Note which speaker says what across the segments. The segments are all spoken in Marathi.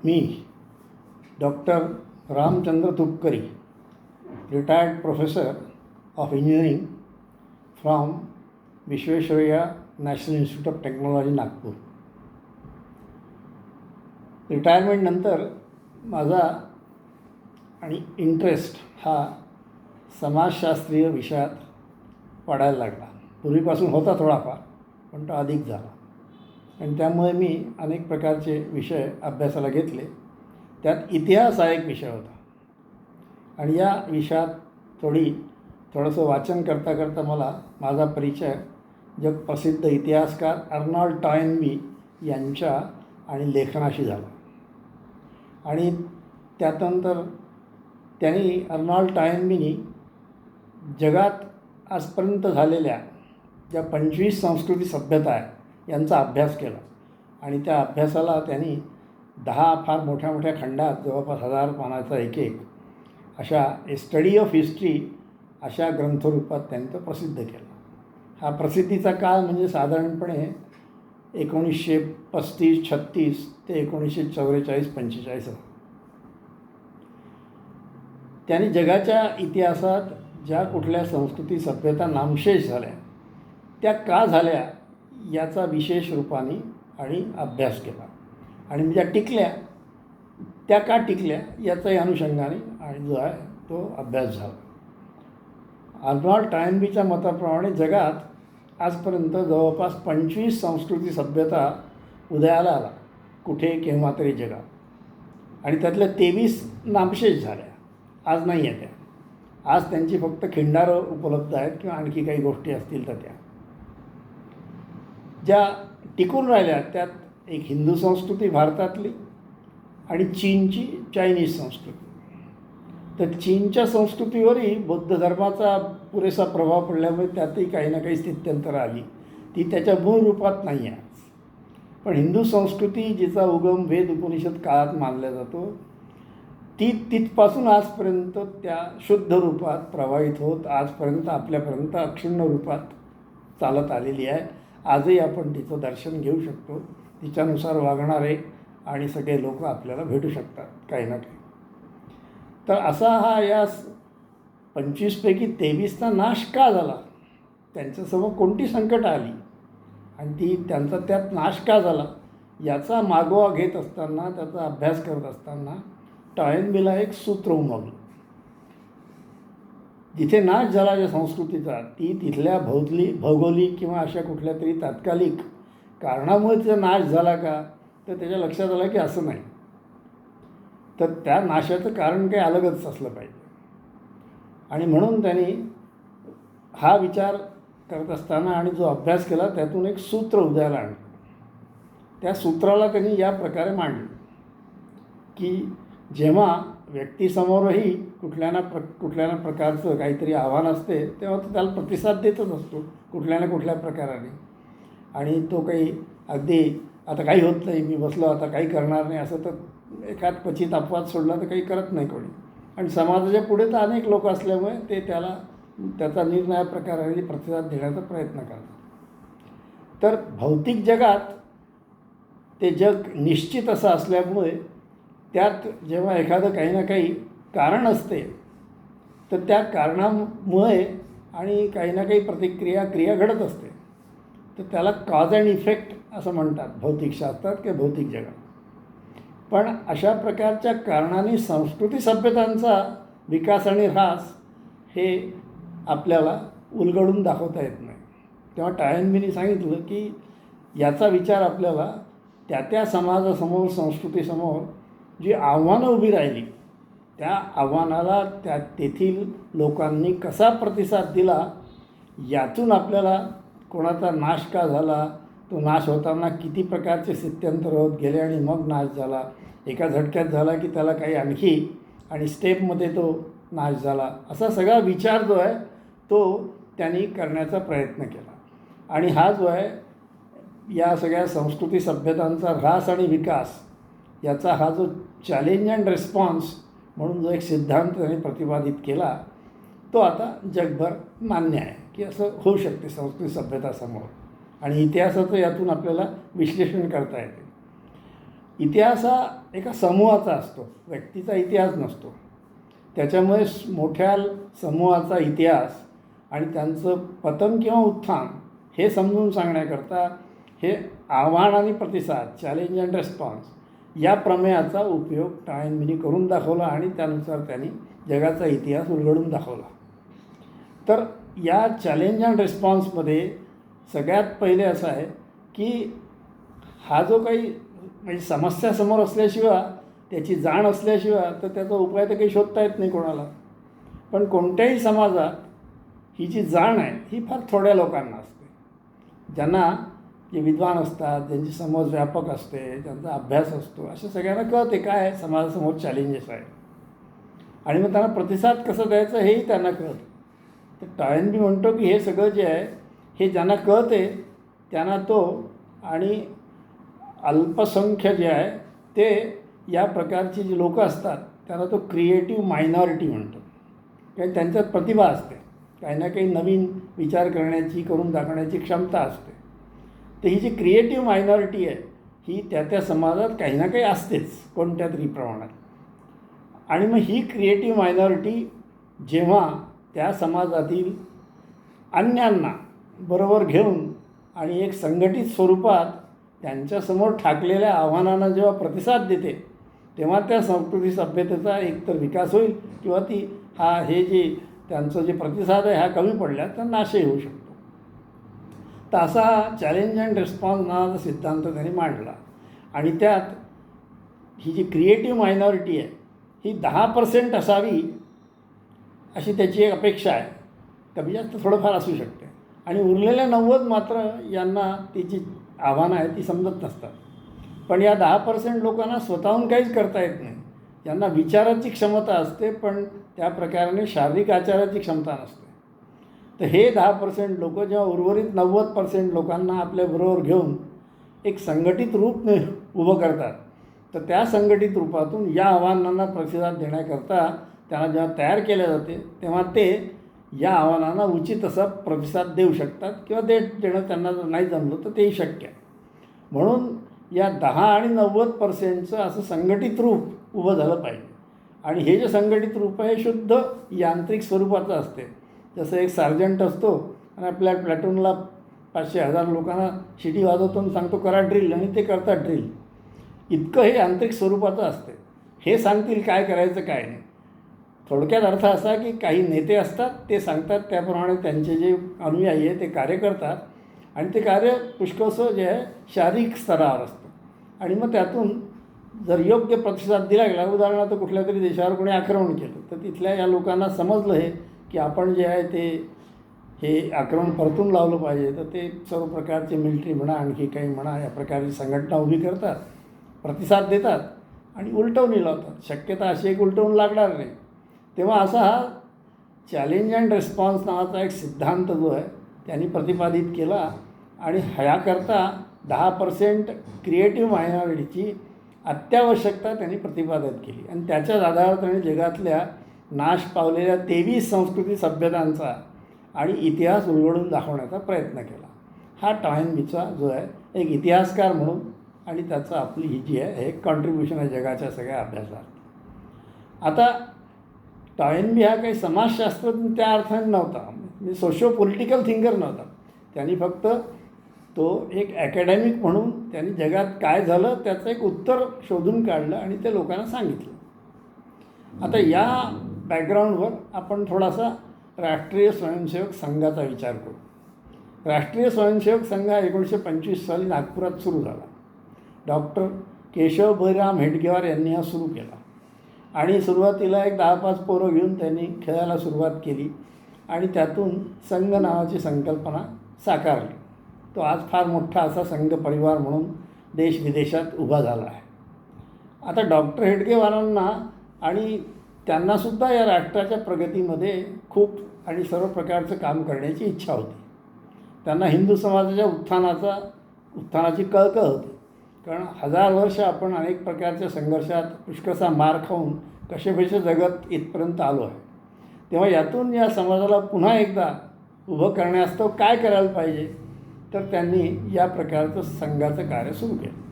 Speaker 1: Me doctor Ramchandra Tupkari, retired professor of engineering from Visvesvaraya national institute of technology, Nagpur. रिटायरमेंटनंतर माझा आणि इंटरेस्ट हा समाजशास्त्रीय विषयात वाढायला लागला. पूर्वीपासून होता थोडाफार, पण तो अधिक झाला. आणि त्यामुळे मी अनेक प्रकारचे विषय अभ्यासाला घेतले. त्यात इतिहास हा एक विषय होता. आणि या विषयात थोडंसं वाचन करता करता मला माझा परिचय जगप्रसिद्ध इतिहासकार अर्नॉल्ड टॉयनबी यांच्या आणि लेखनाशी झाला. आणि त्यानंतर त्यांनी अर्नॉल्ड टॉयनबीनी जगात आजपर्यंत झालेल्या ज्या 25 संस्कृती सभ्यता आहे यांचा अभ्यास केला. आणि त्या अभ्यासाला त्यांनी 10 फार मोठ्या मोठ्या खंडात जवळपास 1000 पानाचा एक अशा ए स्टडी ऑफ हिस्ट्री अशा ग्रंथरूपात त्यांनी तो प्रसिद्ध केला. हा प्रसिद्धीचा काळ म्हणजे साधारणपणे 1935-36 ते 1944-45. त्यांनी जगाच्या इतिहासात ज्या कुठल्या संस्कृती सभ्यता नामशेष झाल्या त्या का झाल्या याचा विशेष रूपाने आणि अभ्यास केला. आणि ज्या टिकल्या त्या का टिकल्या याचाही अनुषंगाने आणि जो आहे तो अभ्यास झाला. अर्नॉल्ड टॉयनबीच्या मताप्रमाणे जगात आजपर्यंत जवळपास 25 संस्कृती सभ्यता उदयाला आला कुठे केव्हा तरी जगात. आणि त्यातल्या 23 नामशेष झाल्या, आज नाही आहे त्या. आज त्यांची फक्त खिंडारं उपलब्ध आहेत किंवा आणखी काही गोष्टी असतील तर त्या. ज्या टिकून राहिल्या त्यात एक हिंदू संस्कृती भारतातली आणि चीनची चायनीज संस्कृती. तर चीनच्या संस्कृतीवरही बौद्ध धर्माचा पुरेसा प्रभाव पडल्यामुळे त्यातही काही ना काही स्थित्यंतरं आली. ती त्याच्या मूळ रूपात नाही आहे. पण हिंदू संस्कृती जिचा उगम वेद उपनिषद काळात मानला जातो ती तिथपासून आजपर्यंत त्या शुद्ध रूपात प्रवाहित होत आजपर्यंत आपल्यापर्यंत अक्षुण्ण रूपात चालत आलेली आहे. आजही आपण तिचं दर्शन घेऊ शकतो. तिच्यानुसार वागणारे आणि सगळे लोक आपल्याला भेटू शकतात काही ना काही. तर असा हा या 25पैकी 23चा नाश का झाला, त्यांच्यासमोर कोणती संकटं आली आणि त्यांचा त्यात नाश का झाला याचा मागोवा घेत असताना, त्याचा अभ्यास करत असताना टॉयनबीला एक सूत्र उमगलं. जिथे नाश झाला ज्या संस्कृतीचा ती तिथल्या भौगोलिक किंवा अशा कुठल्या तरी तात्कालिक कारणामुळे तिचा नाश झाला का, तर त्याच्या लक्षात आलं की असं नाही. तर त्या नाशाचं कारण काही अलगच असलं पाहिजे. आणि म्हणून त्यांनी हा विचार करत असताना आणि जो अभ्यास केला त्यातून एक सूत्र उदयाला आणलं. त्या सूत्राला त्यांनी या प्रकारे मांडलं की जेव्हा व्यक्तीसमोरही कुठल्या ना प्रकारचं काहीतरी आव्हान असते तेव्हा तो त्याला प्रतिसाद देतच असतो कुठल्या ना कुठल्या प्रकाराने. आणि तो काही अगदी आता काही होत नाही, मी बसलो आता काही करणार नाही असं तर एखाद क्वचित अपवाद सोडला तर काही करत नाही कोणी. आणि समाजाच्या पुढे तर अनेक लोक असल्यामुळे ते त्याचा निरनिराळ्या प्रकाराने प्रतिसाद देण्याचा प्रयत्न करतात. तर भौतिक जगात ते जग निश्चित असं असल्यामुळे त्यात जेव्हा एखादं काही ना काही कारण असते तर त्या कारणामुळे आणि काही ना काही क्रिया घडत असते. तर त्याला कॉज अँड इफेक्ट असं म्हणतात भौतिकशास्त्रात किंवा भौतिक जगात. पण अशा प्रकारच्या कारणाने संस्कृती सभ्यतांचा विकास आणि ऱ्हास हे आपल्याला उलगडून दाखवता येत नाही. तेव्हा टॉयनबीनी सांगितलं की याचा विचार आपल्याला त्या समाजासमोर संस्कृतीसमोर जी आव्हानं उभी राहिली त्या आव्हानाला तेथील लोकांनी कसा प्रतिसाद दिला यातून आपल्याला कोणाचा नाश का झाला, तो नाश होताना किती प्रकारचे स्थित्यंतर होत गेले आणि मग नाश झाला, एका झटक्यात झाला की त्याला काही आणखी आणि स्टेपमध्ये तो नाश झाला, असा सगळा विचार जो आहे तो त्यांनी करण्याचा प्रयत्न केला. आणि हा जो आहे या सगळ्या संस्कृती सभ्यतांचा ऱ्हास आणि विकास याचा हा जो चॅलेंज अँड रिस्पॉन्स म्हणून जो एक सिद्धांत त्यांनी प्रतिपादित केला तो आता जगभर मान्य आहे की असं होऊ शकते संस्कृती सभ्यतासमोर. आणि इतिहासाचं यातून आपल्याला विश्लेषण करता येते. इतिहास हा एका समूहाचा असतो, व्यक्तीचा इतिहास नसतो. त्याच्यामुळे मोठ्या समूहाचा इतिहास आणि त्यांचं पतन किंवा उत्थान हे समजून सांगण्याकरता हे आव्हान आणि प्रतिसाद, चॅलेंज अँड रिस्पॉन्स या प्रमेयाचा उपयोग टॉयनबीने करून दाखवला आणि त्यानुसार त्यांनी जगाचा इतिहास उलगडून दाखवला. तर या चॅलेंज अँड रिस्पॉन्समध्ये सगळ्यात पहिले असं आहे की हा जो काही म्हणजे समस्या समोर असल्याशिवाय, त्याची जाण असल्याशिवाय तर त्याचा उपाय तर काही शोधता येत नाही कोणाला. पण कोणत्याही समाजात ही जी जाण आहे ही फार थोड्या लोकांना असते. ज्यांना जे विद्वान असतात, ज्यांची समज व्यापक असते, ज्यांचा अभ्यास असतो, अशा सगळ्यांना कळते काय आहे समाजासमोर चॅलेंजेस आहे आणि मग त्यांना प्रतिसाद कसं द्यायचं हेही त्यांना कळतं. तर टॉयनबी म्हणतो की हे सगळं जे आहे हे ज्यांना कळते त्यांना तो, आणि अल्पसंख्य जे आहे ते या प्रकारची जी लोकं असतात त्यांना तो क्रिएटिव्ह मायनॉरिटी म्हणतो. कारण त्यांच्यात प्रतिभा असते, काही ना काही नवीन विचार करण्याची, करून दाखवण्याची क्षमता असते. तर ही जी क्रिएटिव्ह मायनॉरिटी आहे ही त्या समाजात काही ना काही असतेच कोणत्या तरी प्रमाणात. आणि मग ही क्रिएटिव्ह मायनॉरिटी जेव्हा त्या समाजातील अन्यांना बरोबर घेऊन आणि एक संघटित स्वरूपात त्यांच्यासमोर ठाकलेल्या आव्हानांना जेव्हा प्रतिसाद देते तेव्हा त्या संस्कृती सभ्यतेचा एकतर विकास होईल किंवा ती हे जे त्यांचं जे प्रतिसाद आहे हा कमी पडल्यास तर नाशही होऊ शकतो. तर असा चॅलेंज अँड रिस्पॉन्स नावाचा सिद्धांत त्यांनी मांडला आणि त्यात ही जी क्रिएटिव्ह मायनॉरिटी आहे ही 10% असावी अशी त्याची एक अपेक्षा आहे. कमी जास्त थोडंफार असू शकते आणि उरलेल्या 90 मात्र यांना ती जी आव्हानं आहेत ती समजत नसतात. पण या 10% लोकांना स्वतःहून काहीच करता येत नाही. यांना विचाराची क्षमता असते पण त्या प्रकाराने शारीरिक आचाराची क्षमता नसते. तर हे 10% लोक जेव्हा उर्वरित 90% लोकांना आपल्याबरोबर घेऊन एक संघटित रूप उभं करतात तर त्या संघटित रूपातून या आव्हानांना प्रतिसाद देण्याकरता त्यांना जेव्हा तयार केले जाते तेव्हा ते या आव्हानांना उचित असा प्रतिसाद देऊ शकतात किंवा देणं त्यांना जर नाही जमलं तर तेही शक्य आहे. म्हणून या 10 आणि 90%चं असं संघटित रूप उभं झालं पाहिजे. आणि हे जे संघटित रूप आहे शुद्ध यांत्रिक स्वरूपाचं असते. जसं एक सार्जंट असतो आणि आपल्या प्लॅटूनला 500-1000 लोकांना शिटी वाजवतो आणि सांगतो करा ड्रिल, आणि ते करतात ड्रिल. इतकं हे यांत्रिक स्वरूपाचं असते. हे सांगतील काय करायचं काय नाही. थोडक्यात अर्थ असा की काही नेते असतात, ते सांगतात त्याप्रमाणे त्यांचे जे अनुयायी आहे ते कार्य करतात आणि ते कार्य पुष्कळसं जे आहे शारीरिक स्तरावर असतं. आणि मग त्यातून जर योग्य प्रतिसाद दिला गेला, उदाहरणार्थ कुठल्या तरी देशावर कोणी आक्रमण केलं तर तिथल्या या लोकांना समजलं हे की आपण जे आहे ते हे आक्रमण परतून लावलं पाहिजे, तर ते सर्व प्रकारचे मिलिटरी म्हणा आणखी काही म्हणा या प्रकारची संघटना उभी करतात, प्रतिसाद देतात आणि उलटवून लावतात. शक्यता अशी एक उलटवून लागणार नाही. तेव्हा असा हा चॅलेंज अँड रिस्पॉन्स नावाचा एक सिद्धांत जो आहे त्यांनी प्रतिपादित केला आणि ह्याकरता 10% क्रिएटिव्ह मायनॉरिटीची अत्यावश्यकता त्यांनी प्रतिपादित केली आणि त्याच्याच आधारावर त्यांनी जगातल्या नाश पावलेल्या 23 संस्कृती सभ्यतांचा आणि इतिहास उलगडून दाखवण्याचा प्रयत्न केला. हा टॉयनबीचा जो आहे एक इतिहासकार म्हणून आणि त्याचं आपली ही जी आहे एक कॉन्ट्रीब्युशन आहे जगाच्या सगळ्या अभ्यासात. आता टॉयनबी हा काही समाजशास्त्रज्ञ त्या अर्थाने नव्हता, म्हणजे सोशो पॉलिटिकल थिंकर नव्हता. त्यांनी फक्त तो एक ॲकॅडमिक म्हणून त्यांनी जगात काय झालं त्याचं एक उत्तर शोधून काढलं आणि ते लोकांना सांगितलं. आता या बॅकग्राऊंडवर आपण थोडासा राष्ट्रीय स्वयंसेवक संघाचा विचार करू. राष्ट्रीय स्वयंसेवक संघ हा 1925 साली नागपुरात सुरू झाला. डॉक्टर केशव बळीराम हेडगेवार यांनी हा सुरू केला आणि सुरुवातीला एक 10-5 पोरं घेऊन त्यांनी खेळायला सुरुवात केली आणि त्यातून संघ नावाची संकल्पना साकारली. तो आज फार मोठा असा संघ परिवार म्हणून देश विदेशात उभा झाला आहे. आता डॉक्टर हेडगेवारांना आणि त्यांनासुद्धा या राष्ट्राच्या प्रगतीमध्ये खूप आणि सर्व प्रकारचं काम करण्याची इच्छा होती. त्यांना हिंदू समाजाच्या उत्थानाची कळकळ होती. कारण 1000 वर्ष आपण अनेक प्रकारच्या संघर्षात पुष्कळसा मार खाऊन कसेबसे जगत इथपर्यंत आलो आहे. तेव्हा यातून या समाजाला पुन्हा एकदा उभं करण्यास तो काय करायला पाहिजे तर त्यांनी या प्रकारचं संघाचं कार्य सुरू केलं.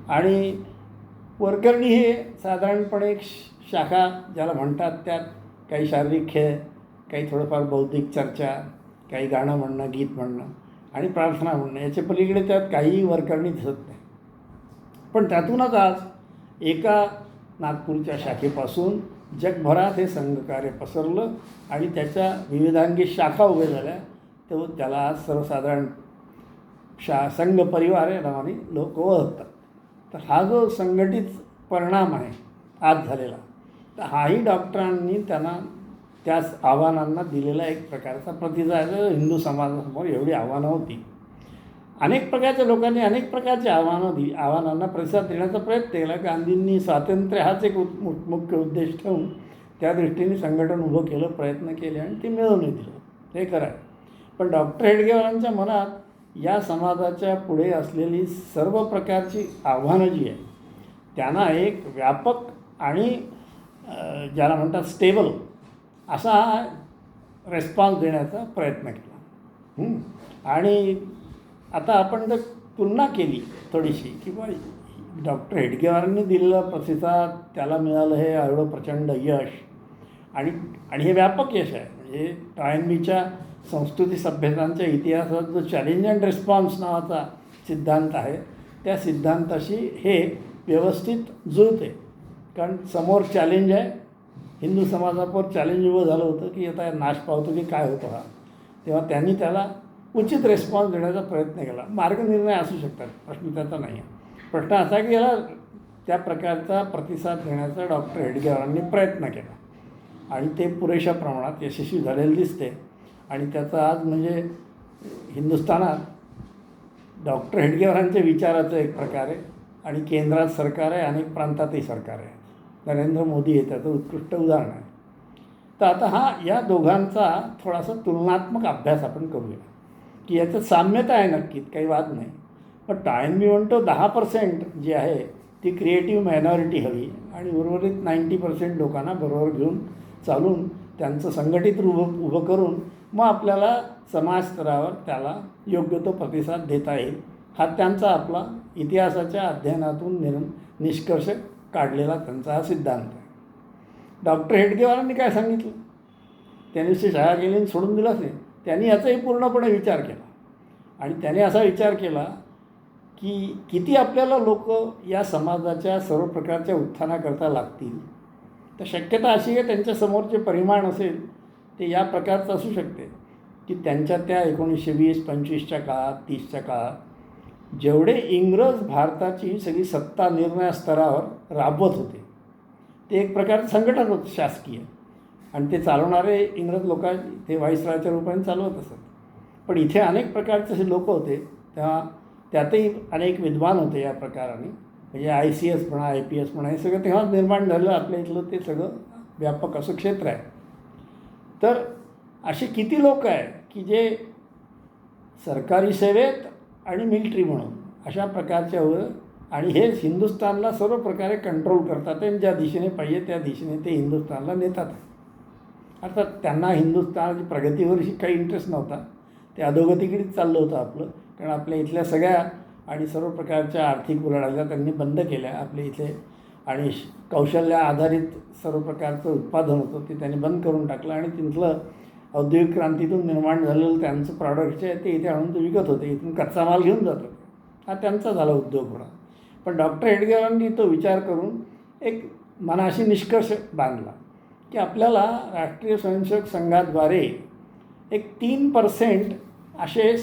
Speaker 1: आणि वरकरणी हे साधारणपणे एक शाखा ज्याला म्हणतात, त्यात काही शारीरिक खेळ, काही थोडंफार बौद्धिक चर्चा, काही गाणं म्हणणं, गीत म्हणणं आणि प्रार्थना म्हणणं, याच्या पलीकडे त्यात काहीही वरकरणी दिसत नाही. पण त्यातूनच आज एका नागपूरच्या शाखेपासून जगभरात हे संघकार्य पसरलं आणि त्याच्या विविधांगी शाखा उभ्या झाल्या. तर त्याला आज सर्वसाधारण संघ परिवार या नावाने लोक ओळखतात. तर हा जो संघटित परिणाम आहे आज झालेला, तर हाही डॉक्टरांनी त्यांना त्या आव्हानांना दिलेला एक प्रकारचा प्रतिसाद. हिंदू समाजासमोर एवढी आव्हानं होती, अनेक प्रकारच्या लोकांनी अनेक प्रकारची आव्हानांना प्रतिसाद देण्याचा प्रयत्न केला. गांधींनी स्वातंत्र्य हाच एक मुख्य उद्देश ठेवून त्या दृष्टीने संघटन उभं केलं, प्रयत्न केले आणि ते मिळवूनही दिलं, हे खरं आहे. पण डॉक्टर हेडगेवारांच्या मनात या समाजाच्या पुढे असलेली सर्व प्रकारची आव्हानं जी आहे त्यांना एक व्यापक आणि ज्याला म्हणतात स्टेबल असा रेस्पॉन्स देण्याचा प्रयत्न केला. आणि आता आपण जर तुलना केली थोडीशी, किंवा डॉक्टर हेडगेवारांनी दिलेला प्रतिसाद, त्याला मिळालं हे एवढं प्रचंड यश आणि हे व्यापक यश आहे. म्हणजे टॉयनबीच्या संस्कृती सभ्यतांच्या इतिहासात जो चॅलेंज अँड रिस्पॉन्स नावाचा सिद्धांत आहे, त्या सिद्धांताशी हे व्यवस्थित जुळते. कारण समोर चॅलेंज आहे, हिंदू समाजावर चॅलेंज उभं झालं होतं की आता नाश पावतो की काय होतं हा, तेव्हा त्यांनी त्याला उचित रिस्पॉन्स देण्याचा प्रयत्न केला. मार्गनिर्णय असू शकतात, प्रश्न त्याचा नाही आहे. प्रश्न असा की याला त्या प्रकारचा प्रतिसाद देण्याचा डॉक्टर हेडगेवारांनी प्रयत्न केला आणि ते पुरेशा प्रमाणात यशस्वी झालेले दिसते. आणि त्याचा आज म्हणजे हिंदुस्थानात डॉक्टर हेडगेवारांच्या विचाराचं एक प्रकारे आणि केंद्रात सरकार आहे, अनेक प्रांतातही सरकार आहे. नरेंद्र मोदी हे त्याचं उत्कृष्ट उदाहरण आहे. तर आता या दोघांचा थोडासा तुलनात्मक अभ्यास आपण करूया की याचं साम्यता आहे नक्कीच, काही वाद नाही. पण टॉयनबी म्हणतो 10% जी आहे ती क्रिएटिव्ह मायनॉरिटी हवी आणि उर्वरित 90% लोकांना बरोबर घेऊन चालून त्यांचं संघटित उभं करून मग आपल्याला समाज स्तरावर त्याला योग्य तो प्रतिसाद देता येईल. हा त्यांचा आपला इतिहासाच्या अध्ययनातून निष्कर्ष काढलेला त्यांचा हा सिद्धांत आहे. डॉक्टर हेडगेवारांनी काय सांगितलं, त्यांनी शाळा केली आणि सोडून दिलाच नाही. त्यांनी याचाही पूर्णपणे विचार केला आणि त्याने असा विचार केला की किती आपल्याला लोक या समाजाच्या सर्व प्रकारच्या उत्थानाकरता लागतील. तर शक्यता अशी आहे त्यांच्यासमोरचे परिमाण असेल ते या प्रकारचं असू शकते की त्यांच्या त्या 1920-25च्या काळात, 30च्या काळात जेवढे इंग्रज भारताची सगळी सत्ता निर्णय स्तरावर राबवत होते, ते एक प्रकारचं संघटन होतं शासकीय, आणि ते चालवणारे इंग्रज लोक ते व्हाईसरॉयच्या रूपाने चालवत असत. पण इथे अनेक प्रकारचे असे लोक होते, तेव्हा त्यातही अनेक विद्वान होते या प्रकाराने. म्हणजे ICS म्हणा, IPS म्हणा, हे सगळं तेव्हाच निर्माण झालं आपल्या इथलं ते सगळं व्यापक असं क्षेत्र आहे. तर असे किती लोक आहे की जे सरकारी सेवेत आणि मिलिटरी म्हणून अशा प्रकारच्या आणि हे हिंदुस्थानला सर्व प्रकारे कंट्रोल करतात आणि ज्या दिशेने पाहिजे त्या दिशेने ते हिंदुस्थानला नेतात. अर्थात त्यांना हिंदुस्थानाची प्रगतीवरही काही इंटरेस्ट नव्हता, ते अधोगतीकडेच चाललं होतं आपलं. कारण आपल्या इथल्या सगळ्या आणि सर्व प्रकारच्या आर्थिक उलाढाल्या त्यांनी बंद केल्या आपल्या इथे, आणि कौशल्य आधारित सर्व प्रकारचं उत्पादन होतं ते त्यांनी बंद करून टाकलं आणि तिथलं औद्योगिक क्रांतीतून निर्माण झालेलं त्यांचं प्रॉडक्ट जे आहे ते इथे आणून ते विकत होते, इथून कच्चा माल घेऊन जात होते. हा त्यांचा झाला उद्योग होणं. पण डॉक्टर हेडगेवारांनी तो विचार करून एक मनाशी निष्कर्ष बांधला की आपल्याला राष्ट्रीय स्वयंसेवक संघाद्वारे एक 3% असे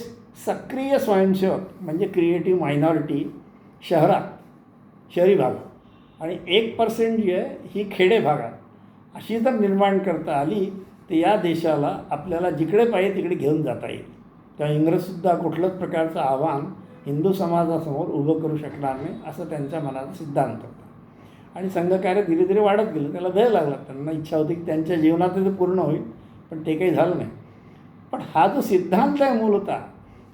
Speaker 1: सक्रिय स्वयंसेवक म्हणजे क्रिएटिव्ह मायनॉरिटी शहरी भागात आणि 1% जी आहे ही खेडे भागात अशी जर निर्माण करता आली तर या देशाला आपल्याला जिकडे पाहिजे तिकडे घेऊन जाता येईल. तर इंग्रजसुद्धा कुठलंच प्रकारचं आव्हान हिंदू समाजासमोर उभं करू शकणार नाही असं त्यांच्या मनाचा सिद्धांत होता. आणि संघकार्य धीरे धीरे वाढत गेलं, त्याला वेळ लागला. त्यांना इच्छा होती की त्यांच्या जीवनात ते पूर्ण होईल, पण ते काही झालं नाही. पण हा जो सिद्धांत आहे मूलतः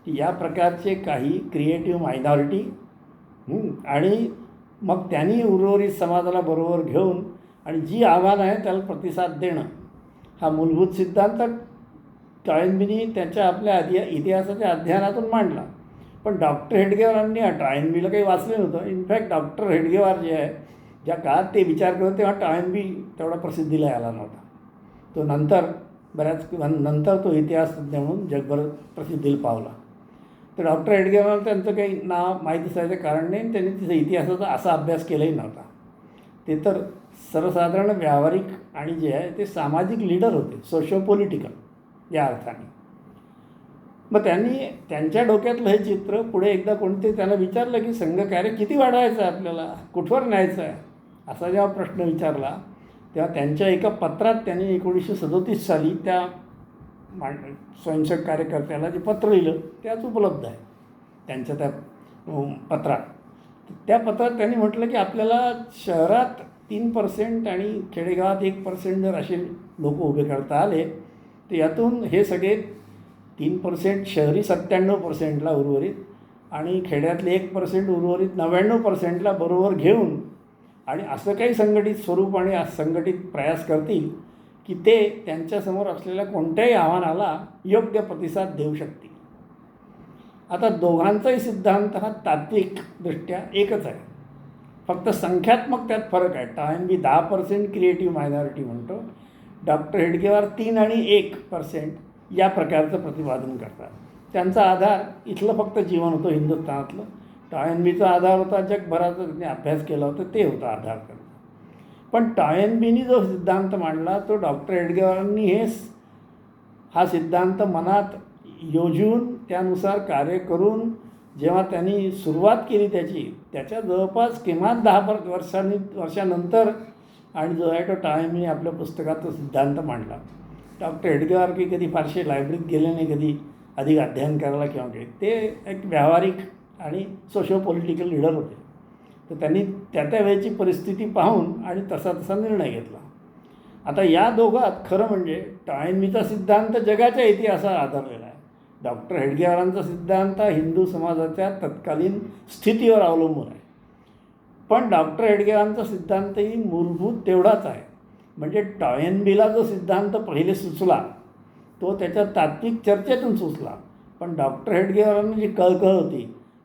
Speaker 1: की या प्रकारचे काही क्रिएटिव्ह मायनॉरिटी आणि मग त्यांनी उर्वरित समाजाला बरोबर घेऊन आणि जी आव्हानं आहे त्याला प्रतिसाद देणं, हा मूलभूत सिद्धांत टॉयनबीनी त्याच्या आपल्या इतिहासाच्या अध्ययनातून मांडला. पण डॉक्टर हेडगेवारांनी टॉयनबीला काही वाचले नव्हतं. इनफॅक्ट डॉक्टर हेडगेवार जे आहे, ज्या काळात ते विचार करत तेव्हा टॉयनबी तेवढा प्रसिद्धीला आला नव्हता. तो नंतर तो इतिहास तज्ञ म्हणून जगभर प्रसिद्धीला पावला. तर डॉक्टर हेडगेवार त्यांचं काही नाव माहीत असायचं कारण नाही, त्यांनी तिचा इतिहासाचा असा अभ्यास केलाही नव्हता. ते तर सर्वसाधारण व्यावहारिक आणि जे आहे ते सामाजिक लीडर होते, सोशो पॉलिटिकल या अर्थाने. मग त्यांनी त्यांच्या डोक्यातलं हे चित्र पुढे एकदा कोणते त्यांना विचारलं की संघकार्य किती वाढवायचं आहे, आपल्याला कुठवर न्यायचं आहे, असा जेव्हा प्रश्न विचारला तेव्हा त्यांच्या एका पत्रात त्यांनी 1937 साली त्या स्वयंसेवक कार्यकर्त्याला जे पत्र लिहिलं त्याच उपलब्ध आहे त्यांच्या त्या पत्रात. त्या पत्रात त्यांनी म्हटलं की आपल्याला शहरात 3% आणि खेडेगावात 1% जर असे लोक उभे करता आले तर यातून हे सगळे 3% शहरी 97%ला उर्वरित आणि खेड्यातले 1% उर्वरित 99%ला बरोबर घेऊन आणि असं काही संघटित स्वरूप आणि संघटित प्रयास करतील की ते त्यांच्यासमोर असलेल्या कोणत्याही आव्हानाला योग्य प्रतिसाद देऊ शकतील. आता दोघांचाही सिद्धांत हा तात्विकदृष्ट्या एकच आहे, फक्त संख्यात्मक त्यात फरक आहे. टॉयनबी 10% क्रिएटिव्ह मायनॉरिटी म्हणतो, डॉक्टर हेडगेवार 3 आणि 1% या प्रकारचं प्रतिपादन करतात. त्यांचा आधार इथलं फक्त जीवन होतं हिंदुस्थानातलं. टॉयनबीचा आधार होता जगभराचा त्यांनी अभ्यास केला होता, ते होता आधार करता. पण टॉयनबीनी जो सिद्धांत मांडला तो डॉक्टर हेडगेवारांनी हा सिद्धांत मनात योजून त्यानुसार कार्य करून जेव्हा त्यांनी सुरुवात केली त्याच्या जवळपास किमान 10 वर्षानंतर आणि जो आहे तो टॉयनबीने आपल्या पुस्तकात तो सिद्धांत मांडला. डॉक्टर हेडगेवार की कधी फारसे लायब्ररीत गेले नाही, कधी अधिक अध्ययन करायला किंवा काही. ते एक व्यावहारिक आणि सोशो पॉलिटिकल लीडर होते. तर त्यांनी त्या वेळेची परिस्थिती पाहून आणि तसा निर्णय घेतला. आता या दोघात खरं म्हणजे टॉयनबीचा सिद्धांत जगाच्या इतिहासावर आधारलेला आहे. डॉक्टर हेडगेवारांचा सिद्धांत हिंदू समाजाच्या तत्कालीन स्थितीवर अवलंबून आहे. पण डॉक्टर हेडगेवारांचा सिद्धांतही मूलभूत तेवढाच आहे. म्हणजे टॉयनबीला जो सिद्धांत पहिले सुचला तो त्याच्या तात्विक चर्चेतून सुचला, पण डॉक्टर हेडगेवारांना जी कळकळ होती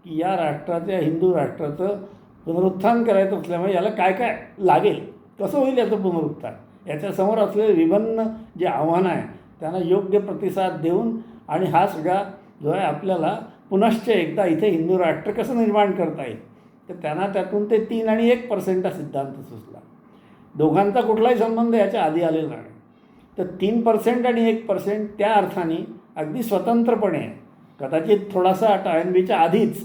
Speaker 1: की या राष्ट्राच्या हिंदू राष्ट्राचं पुनरुत्थान करायचं असल्यामुळे याला काय काय लागेल, कसं होईल याचं पुनरुत्थान, याच्यासमोर असलेले विभिन्न जे आव्हानं आहे त्यांना योग्य प्रतिसाद देऊन आणि हा सगळा जो आहे आपल्याला पुनश्च एकदा इथे हिंदू राष्ट्र कसं निर्माण करता येईल, तर त्यांना त्यातून ते 3 आणि 1% सिद्धांत सुचला. दोघांचा कुठलाही संबंध याच्या आधी आलेला नाही. तर 3% आणि 1% त्या अर्थाने अगदी स्वतंत्रपणे आहे. कदाचित थोडासा टॉयनबीच्या आधीच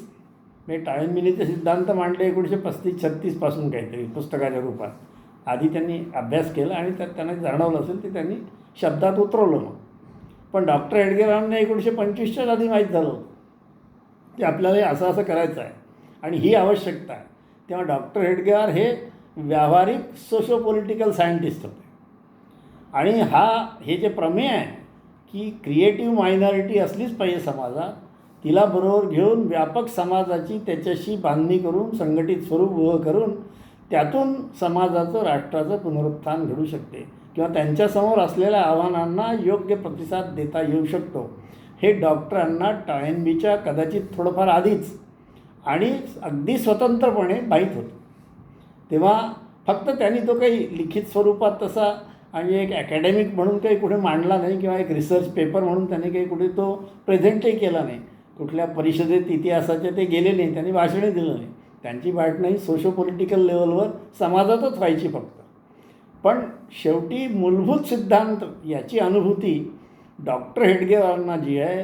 Speaker 1: म्हणजे टॉयनबीने ते सिद्धांत मांडले 1935-36 पासून काहीतरी पुस्तकाच्या रूपात. आधी त्यांनी अभ्यास केला आणि त्यात त्यांना जाणवलं असेल ते त्यांनी शब्दात उतरवलं. मग पण डॉक्टर हेडगेवारांना 1925च्याच आधी माहीत झालं होतं की आपल्याला असं असं करायचं आहे आणि ही आवश्यकता आहे. तेव्हा डॉक्टर हेडगेवार हे व्यावहारिक सोशो पॉलिटिकल सायंटिस्ट होते आणि हे जे प्रमेय आहे की क्रिएटिव्ह मायनॉरिटी असलीच पाहिजे समाजात, तिला बरोबर घेऊन व्यापक समाजाची त्याच्याशी बांधणी करून संघटित स्वरूप उभं करून त्यातून समाजाचं राष्ट्राचं पुनरुत्थान घडू शकते किंवा त्यांच्यासमोर असलेल्या आव्हानांना योग्य प्रतिसाद देता येऊ शकतो, हे डॉक्टरांना टॉयनबीच्या कदाचित थोडंफार आधीच आणि अगदी स्वतंत्रपणे माहीत होतं. तेव्हा फक्त त्यांनी तो काही लिखित स्वरूपात तसा आणि एक अकॅडमिक म्हणून काही कुठे मांडला नाही किंवा एक रिसर्च पेपर म्हणून त्यांनी काही कुठे तो प्रेझेंटही केला नाही. कुठल्या परिषदेत इतिहासाचे ते गेले नाही, त्यांनी भाषणही दिलं नाही. त्यांची भाषणं ही सोशो पॉलिटिकल लेवलवर समाजातच व्हायची फक्त. पण शेवटी मूलभूत सिद्धांत याची अनुभूती डॉक्टर हेडगेवारांना जी आहे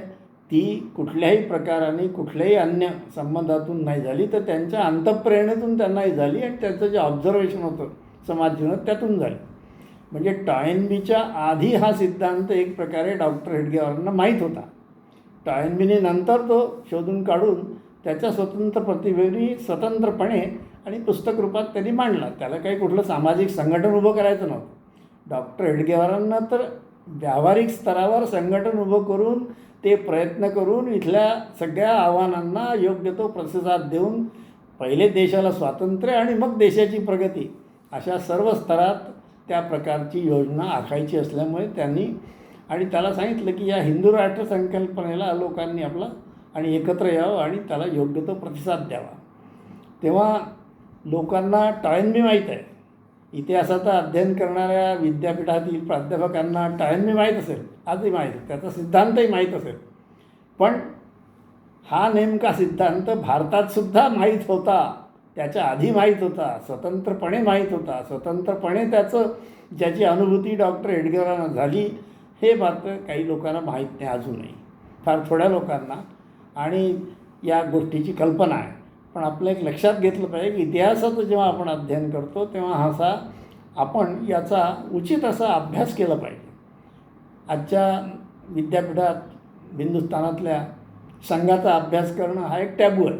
Speaker 1: ती कुठल्याही प्रकाराने कुठल्याही अन्य संबंधातून नाही झाली, तर त्यांच्या अंतःप्रेरणेतून त्यांनाही झाली आणि त्यांचं जे ऑब्झर्वेशन होतं समाज जीवनात त्यातून झाली. म्हणजे टॉयनबीच्या आधी हा सिद्धांत एक प्रकारे डॉक्टर हेडगेवारांना माहीत होता. टॉयनबीने नंतर तो शोधून काढून त्याच्या स्वतंत्र प्रतिभेने स्वतंत्रपणे आणि पुस्तक रूपात त्यांनी मांडला. त्याला काही कुठलं सामाजिक संघटन उभं करायचं नव्हतं. डॉक्टर हेडगेवारांना तर व्यावहारिक स्तरावर संघटन उभं करून ते प्रयत्न करून इथल्या सगळ्या आव्हानांना योग्य तो प्रतिसाद देऊन पहिले देशाला स्वातंत्र्य आणि मग देशाची प्रगती अशा सर्व स्तरात त्या प्रकारची योजना आखायची असल्यामुळे त्यांनी आणि त्याला सांगितलं की या हिंदू राष्ट्र संकल्पनेला लोकांनी आपला आणि एकत्र यावं आणि त्याला योग्य तो प्रतिसाद द्यावा. तेव्हा लोकांना टॉयनबी माहीत आहे, इतिहासाचं अध्ययन करणाऱ्या विद्यापीठातील प्राध्यापकांना टॉयनबी माहीत असेल, आजही माहीत आहे, त्याचा सिद्धांतही माहीत असेल. पण हा नेमका सिद्धांत भारतातसुद्धा माहीत होता, त्याच्या आधी माहीत होता, स्वतंत्रपणे माहीत होता. स्वतंत्रपणे ज्याची अनुभूती डॉक्टर हेडगेवारांना झाली हे मात्र काही लोकांना माहीत नाही अजूनही, फार थोड्या लोकांना, आणि या गोष्टीची कल्पना आहे. पण आपलं एक लक्षात घेतलं पाहिजे की इतिहासाचं जेव्हा आपण अध्ययन करतो तेव्हा आपण याचा उचित असा अभ्यास केला पाहिजे. आजच्या विद्यापीठात हिंदुस्थानातल्या संघाचा अभ्यास करणं हा एक टॅबू आहे,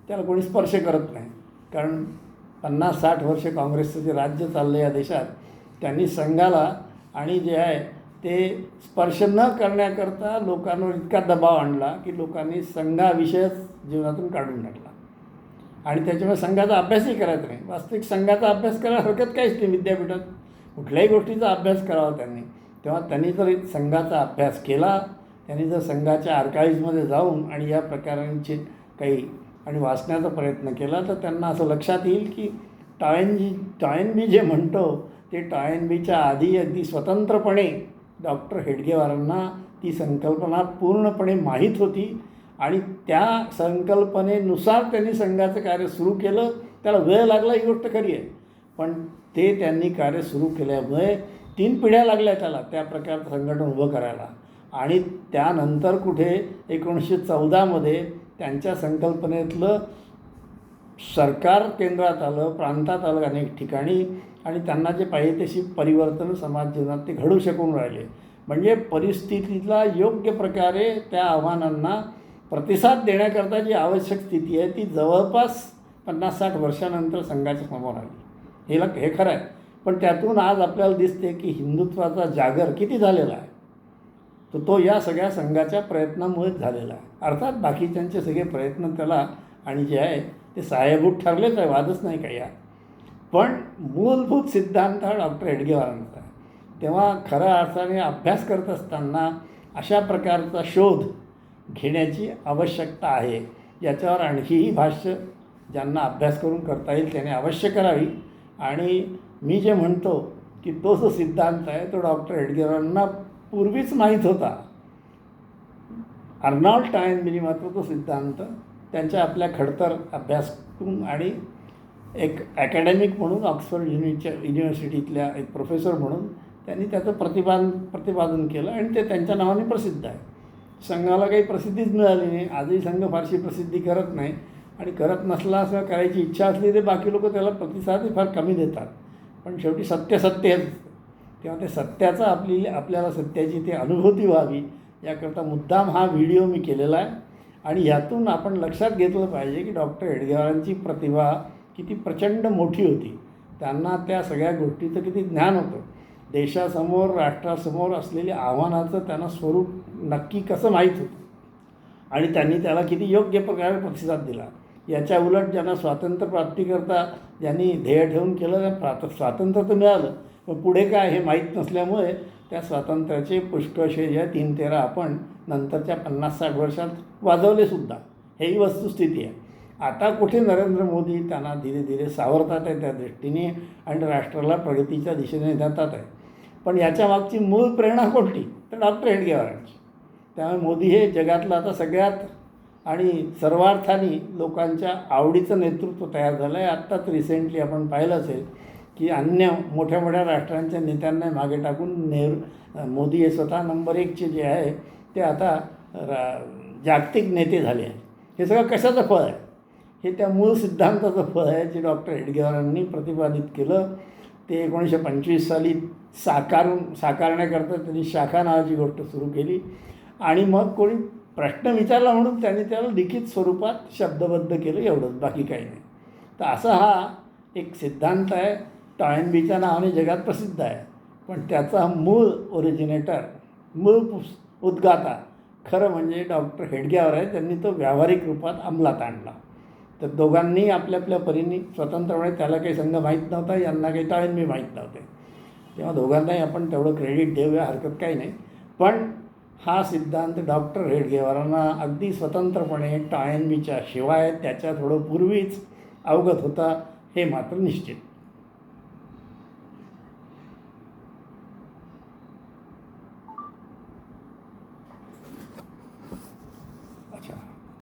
Speaker 1: त्याला कोणी स्पर्श करत नाही. कारण 50-60 वर्ष काँग्रेसचं जे राज्य चाललं या देशात, त्यांनी संघाला आणि जे आहे ते स्पर्श न करण्याकरता लोकांवर इतका दबाव आणला की लोकांनी संघाविषयच जीवनातून काढून टाकला आणि त्याच्यामुळे संघाचा अभ्यासही करायचा नाही. वास्तविक संघाचा अभ्यास करायला हरकत काहीच नाही. विद्यापीठात कुठल्याही गोष्टीचा अभ्यास करावा त्यांनी. तेव्हा त्यांनी जर संघाचा अभ्यास केला, त्यांनी जर संघाच्या आर्काईव्हमध्ये जाऊन आणि या प्रकारांचे काही आणि वाचण्याचा प्रयत्न केला तर त्यांना असं लक्षात येईल की टॉयनबी जे म्हणतो ते टॉयनबीच्या आधी अगदी स्वतंत्रपणे डॉक्टर हेडगेवारांना ती संकल्पना पूर्णपणे माहीत होती आणि त्या संकल्पनेनुसार त्यांनी संघाचं कार्य सुरू केलं. त्याला वेळ लागला ही गोष्ट खरी आहे, पण ते त्यांनी कार्य सुरू केल्यामुळे 3 पिढ्या लागल्या त्याला त्या प्रकारचं संघटन उभं करायला. आणि त्यानंतर कुठे 1914मध्ये त्यांच्या संकल्पनेतलं सरकार केंद्रात आलं, प्रांतात आलं अनेक ठिकाणी, आणि त्यांना जे पाहिजे तशी परिवर्तन समाज जीवनात ते घडू शकून राहिले. म्हणजे परिस्थितीला योग्य प्रकारे त्या आव्हानांना प्रतिसाद देण्याकरता जी आवश्यक स्थिती आहे ती जवळपास 50-60 वर्षानंतर संघाच्या समोर आली. हे खरं आहे. पण त्यातून आज आपल्याला दिसते की हिंदुत्वाचा जागर किती झालेला आहे, तर तो या सगळ्या संघाच्या प्रयत्नामुळेच झालेला आहे. अर्थात बाकीच्यांचे सगळे प्रयत्न त्याला आणि जे आहे ते सहाय्यभूत ठरलेच आहे, वादच नाही काही आहे. पण मूलभूत सिद्धांत हा डॉक्टर हेडगेवारांचा आहे. तेव्हा खऱ्या अर्थाने अभ्यास करत असताना अशा प्रकारचा शोध घेण्याची आवश्यकता आहे. याच्यावर आणखीही भाष्य ज्यांना अभ्यास करून करता येईल त्याने अवश्य करावी. आणि मी जे म्हणतो की तो जो सिद्धांत आहे तो डॉक्टर हेडगेवारांना पूर्वीच माहीत होता. अर्नॉल्ड टॉयनबीनी मात्र तो सिद्धांत त्यांच्या आपल्या खडतर अभ्यासातून आणि एक ॲकॅडमिक म्हणून ऑक्सफर्ड युनिव्हर्सिटीतल्या एक प्रोफेसर म्हणून त्यांनी त्याचं प्रतिपादन केलं आणि ते त्यांच्या नावाने प्रसिद्ध आहे. संघाला काही प्रसिद्धीच मिळाली नाही. आजही संघ फारशी प्रसिद्धी करत नाही आणि करत नसला असं करायची इच्छा असली तर बाकी लोक त्याला प्रतिसादही फार कमी देतात. पण शेवटी सत्य हेच. तेव्हा ते सत्याचं आपल्याला सत्याची ती अनुभूती व्हावी याकरता मुद्दाम हा व्हिडिओ मी केलेला आहे. आणि यातून आपण लक्षात घेतलं पाहिजे की डॉक्टर हेडगेवारांची प्रतिभा किती प्रचंड मोठी होती. त्यांना त्या सगळ्या गोष्टीचं किती ज्ञान होतं. देशासमोर राष्ट्रासमोर असलेल्या आव्हानाचं त्यांना स्वरूप नक्की कसं माहीत होतं आणि त्यांनी त्याला किती योग्य प्रकारे प्रतिसाद दिला. याच्या उलट ज्यांना स्वातंत्र्यप्राप्तीकरता ज्यांनी ध्येय ठेवून केलं स्वातंत्र्य तर मिळालं, पण पुढे काय हे माहीत नसल्यामुळे त्या स्वातंत्र्याचे पुष्कळसे जे 3-13 आपण नंतरच्या 50-60 वर्षात वाजवलेसुद्धा. हेही वस्तुस्थिती आहे. आता कुठे नरेंद्र मोदी त्यांना धीरे धीरे सावरतात आहे त्या दृष्टीने आणि राष्ट्राला प्रगतीच्या दिशेने नेतात आहे. पण याच्या मागची मूळ प्रेरणा कोणती तर डॉक्टर हेडगेवारांची. त्यामुळे मोदी हे जगातलं आता सगळ्यात आणि सर्वार्थाने लोकांच्या आवडीचं नेतृत्व तयार झालं आहे. आत्ताच रिसेंटली आपण पाहिलं असेल की अन्य मोठ्या मोठ्या राष्ट्रांच्या नेत्यांना मागे टाकून मोदी हे स्वतः नंबर 1चे जे आहे ते आता जागतिक नेते झाले आहेत. हे सगळं कशाचं फळ आहे? हे त्या मूळ सिद्धांताचं फळ आहे जे डॉक्टर हेडगेवारांनी प्रतिपादित केलं. ते 1925 साली साकारण्याकरता त्यांनी शाखा नावाची गोष्ट सुरू केली आणि मग कोणी प्रश्न विचारला म्हणून त्यांनी त्याला लिखित स्वरूपात शब्दबद्ध केलं, एवढंच, बाकी काही नाही. तर असा हा एक सिद्धांत आहे. टॉयनबीच्या नावाने जगात प्रसिद्ध आहे, पण त्याचा मूळ ओरिजिनेटर, मूळ उद्गाता खरं म्हणजे डॉक्टर हेडगेवार आहे. त्यांनी तो व्यावहारिक रूपात अंमलात आणला. तर दोघांनी आपल्या आपल्या परीने स्वतंत्रपणे, त्याला काही संघ माहीत नव्हता, यांना काही टॉयनबी माहीत नव्हते, तेव्हा दोघांनाही आपण तेवढं क्रेडिट देऊया, हरकत काही नाही. पण हा सिद्धांत डॉक्टर हेडगेवारांना अगदी स्वतंत्रपणे टॉयनमीच्या शिवाय त्याच्या थोडं पूर्वीच अवगत होता हे मात्र निश्चित.